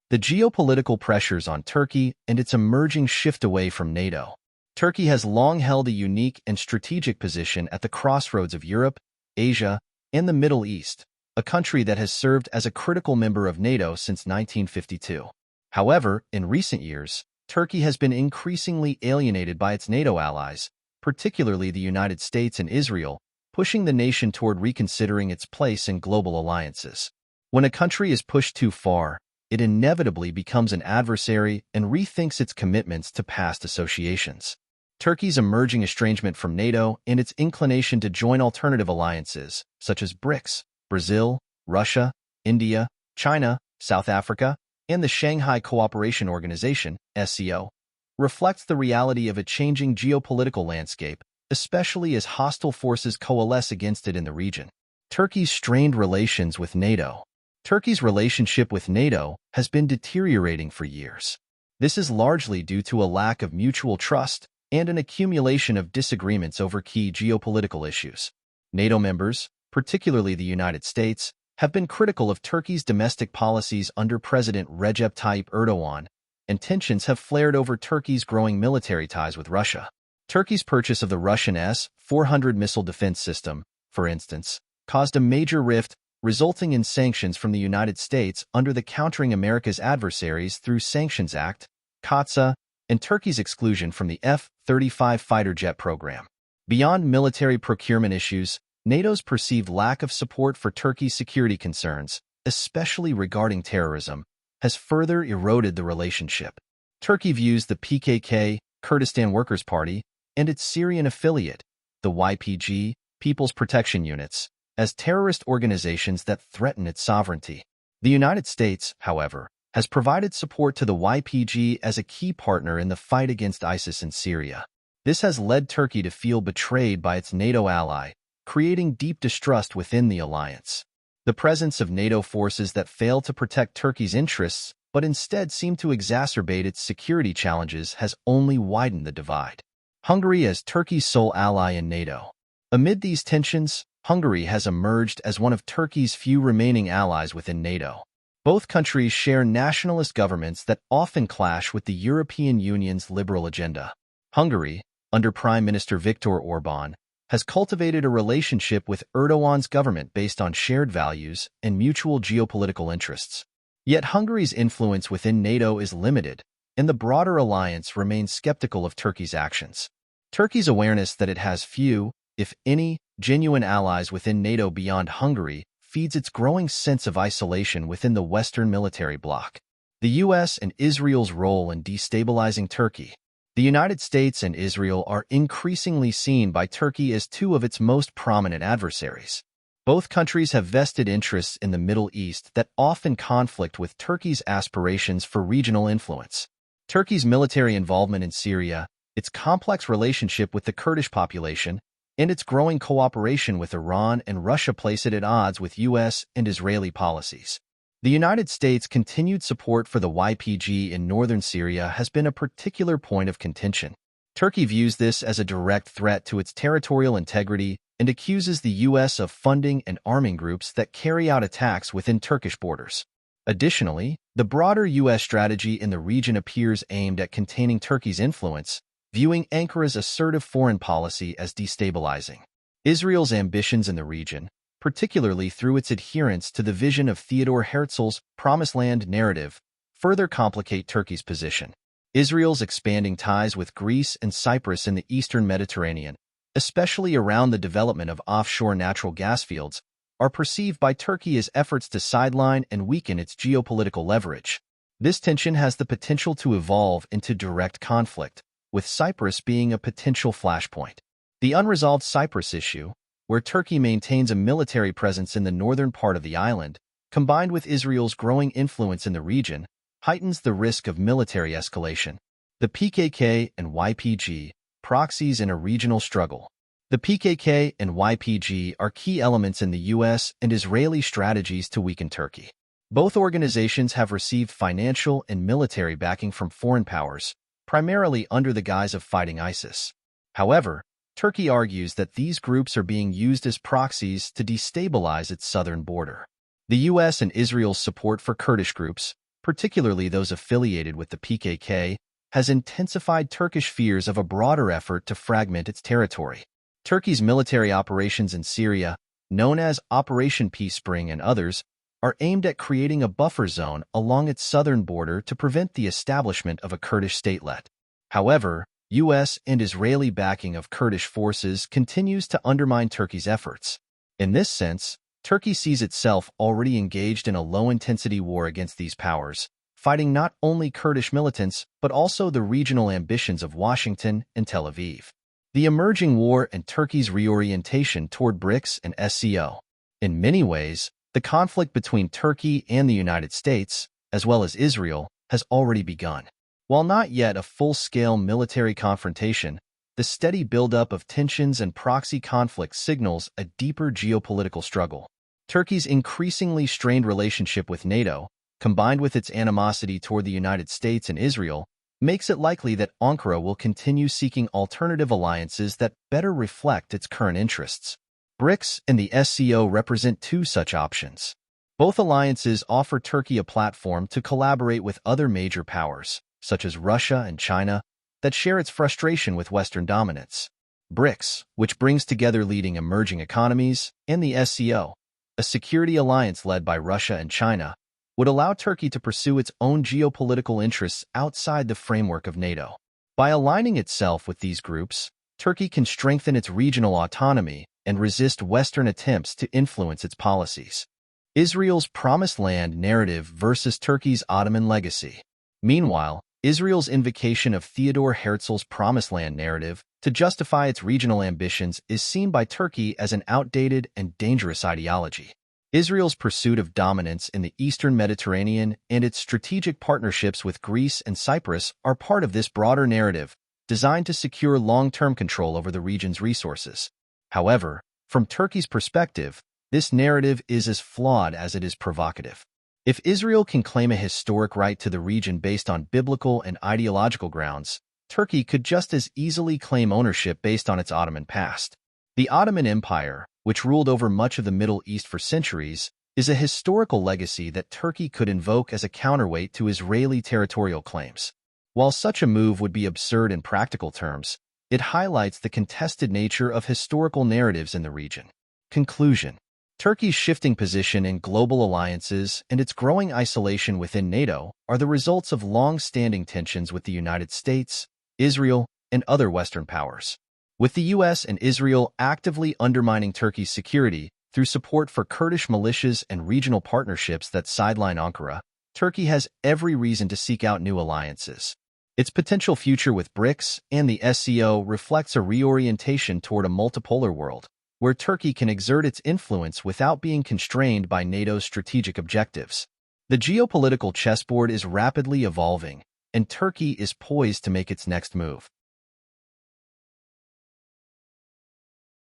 The geopolitical pressures on Turkey and its emerging shift away from NATO. Turkey has long held a unique and strategic position at the crossroads of Europe, Asia, and the Middle East, a country that has served as a critical member of NATO since 1952. However, in recent years, Turkey has been increasingly alienated by its NATO allies, particularly the United States and Israel, pushing the nation toward reconsidering its place in global alliances. When a country is pushed too far, it inevitably becomes an adversary and rethinks its commitments to past associations. Turkey's emerging estrangement from NATO and its inclination to join alternative alliances, such as BRICS, Brazil, Russia, India, China, South Africa, and the Shanghai Cooperation Organization, SCO, reflects the reality of a changing geopolitical landscape, especially as hostile forces coalesce against it in the region. Turkey's strained relations with NATO. Turkey's relationship with NATO has been deteriorating for years. This is largely due to a lack of mutual trust and an accumulation of disagreements over key geopolitical issues. NATO members, particularly the United States, have been critical of Turkey's domestic policies under President Recep Tayyip Erdogan, and tensions have flared over Turkey's growing military ties with Russia. Turkey's purchase of the Russian S-400 missile defense system, for instance, caused a major rift, resulting in sanctions from the United States under the Countering America's Adversaries Through Sanctions Act, CAATSA, and Turkey's exclusion from the F-35 fighter jet program. Beyond military procurement issues, NATO's perceived lack of support for Turkey's security concerns, especially regarding terrorism, has further eroded the relationship. Turkey views the PKK, Kurdistan Workers' Party, and its Syrian affiliate, the YPG, People's Protection Units, as terrorist organizations that threaten its sovereignty. The United States, however, has provided support to the YPG as a key partner in the fight against ISIS in Syria. This has led Turkey to feel betrayed by its NATO ally, creating deep distrust within the alliance. The presence of NATO forces that fail to protect Turkey's interests but instead seem to exacerbate its security challenges has only widened the divide. Hungary as Turkey's sole ally in NATO. Amid these tensions, Hungary has emerged as one of Turkey's few remaining allies within NATO. Both countries share nationalist governments that often clash with the European Union's liberal agenda. Hungary, under Prime Minister Viktor Orbán, has cultivated a relationship with Erdogan's government based on shared values and mutual geopolitical interests. Yet Hungary's influence within NATO is limited, and the broader alliance remains skeptical of Turkey's actions. Turkey's awareness that it has few, if any, genuine allies within NATO beyond Hungary feeds its growing sense of isolation within the Western military bloc. The U.S. and Israel's role in destabilizing Turkey. The United States and Israel are increasingly seen by Turkey as two of its most prominent adversaries. Both countries have vested interests in the Middle East that often conflict with Turkey's aspirations for regional influence. Turkey's military involvement in Syria, its complex relationship with the Kurdish population, and its growing cooperation with Iran and Russia place it at odds with U.S. and Israeli policies. The United States' continued support for the YPG in northern Syria has been a particular point of contention. Turkey views this as a direct threat to its territorial integrity and accuses the U.S. of funding and arming groups that carry out attacks within Turkish borders. Additionally, the broader U.S. strategy in the region appears aimed at containing Turkey's influence, viewing Ankara's assertive foreign policy as destabilizing. Israel's ambitions in the region, particularly through its adherence to the vision of Theodor Herzl's Promised Land narrative, further complicate Turkey's position. Israel's expanding ties with Greece and Cyprus in the eastern Mediterranean, especially around the development of offshore natural gas fields, are perceived by Turkey as efforts to sideline and weaken its geopolitical leverage. This tension has the potential to evolve into direct conflict, with Cyprus being a potential flashpoint. The unresolved Cyprus issue, where Turkey maintains a military presence in the northern part of the island, combined with Israel's growing influence in the region, heightens the risk of military escalation. The PKK and YPG, proxies in a regional struggle. The PKK and YPG are key elements in the U.S. and Israeli strategies to weaken Turkey. Both organizations have received financial and military backing from foreign powers, primarily under the guise of fighting ISIS. However, Turkey argues that these groups are being used as proxies to destabilize its southern border. The U.S. and Israel's support for Kurdish groups, particularly those affiliated with the PKK, has intensified Turkish fears of a broader effort to fragment its territory. Turkey's military operations in Syria, known as Operation Peace Spring and others, are aimed at creating a buffer zone along its southern border to prevent the establishment of a Kurdish statelet. However, U.S. and Israeli backing of Kurdish forces continues to undermine Turkey's efforts. In this sense, Turkey sees itself already engaged in a low-intensity war against these powers, fighting not only Kurdish militants but also the regional ambitions of Washington and Tel Aviv. The emerging war and Turkey's reorientation toward BRICS and SCO. In many ways, the conflict between Turkey and the United States, as well as Israel, has already begun. While not yet a full-scale military confrontation, the steady buildup of tensions and proxy conflicts signals a deeper geopolitical struggle. Turkey's increasingly strained relationship with NATO, combined with its animosity toward the United States and Israel, makes it likely that Ankara will continue seeking alternative alliances that better reflect its current interests. BRICS and the SCO represent two such options. Both alliances offer Turkey a platform to collaborate with other major powers, such as Russia and China, that share its frustration with Western dominance. BRICS, which brings together leading emerging economies, and the SCO, a security alliance led by Russia and China, would allow Turkey to pursue its own geopolitical interests outside the framework of NATO. By aligning itself with these groups, Turkey can strengthen its regional autonomy and resist Western attempts to influence its policies. Israel's Promised Land narrative versus Turkey's Ottoman legacy. Meanwhile, Israel's invocation of Theodor Herzl's Promised Land narrative to justify its regional ambitions is seen by Turkey as an outdated and dangerous ideology. Israel's pursuit of dominance in the Eastern Mediterranean and its strategic partnerships with Greece and Cyprus are part of this broader narrative, designed to secure long-term control over the region's resources. However, from Turkey's perspective, this narrative is as flawed as it is provocative. If Israel can claim a historic right to the region based on biblical and ideological grounds, Turkey could just as easily claim ownership based on its Ottoman past. The Ottoman Empire, which ruled over much of the Middle East for centuries, is a historical legacy that Turkey could invoke as a counterweight to Israeli territorial claims. While such a move would be absurd in practical terms, it highlights the contested nature of historical narratives in the region. Conclusion. Turkey's shifting position in global alliances and its growing isolation within NATO are the results of long-standing tensions with the United States, Israel, and other Western powers. With the U.S. and Israel actively undermining Turkey's security through support for Kurdish militias and regional partnerships that sideline Ankara, Turkey has every reason to seek out new alliances. Its potential future with BRICS and the SCO reflects a reorientation toward a multipolar world, where Turkey can exert its influence without being constrained by NATO's strategic objectives. The geopolitical chessboard is rapidly evolving, and Turkey is poised to make its next move.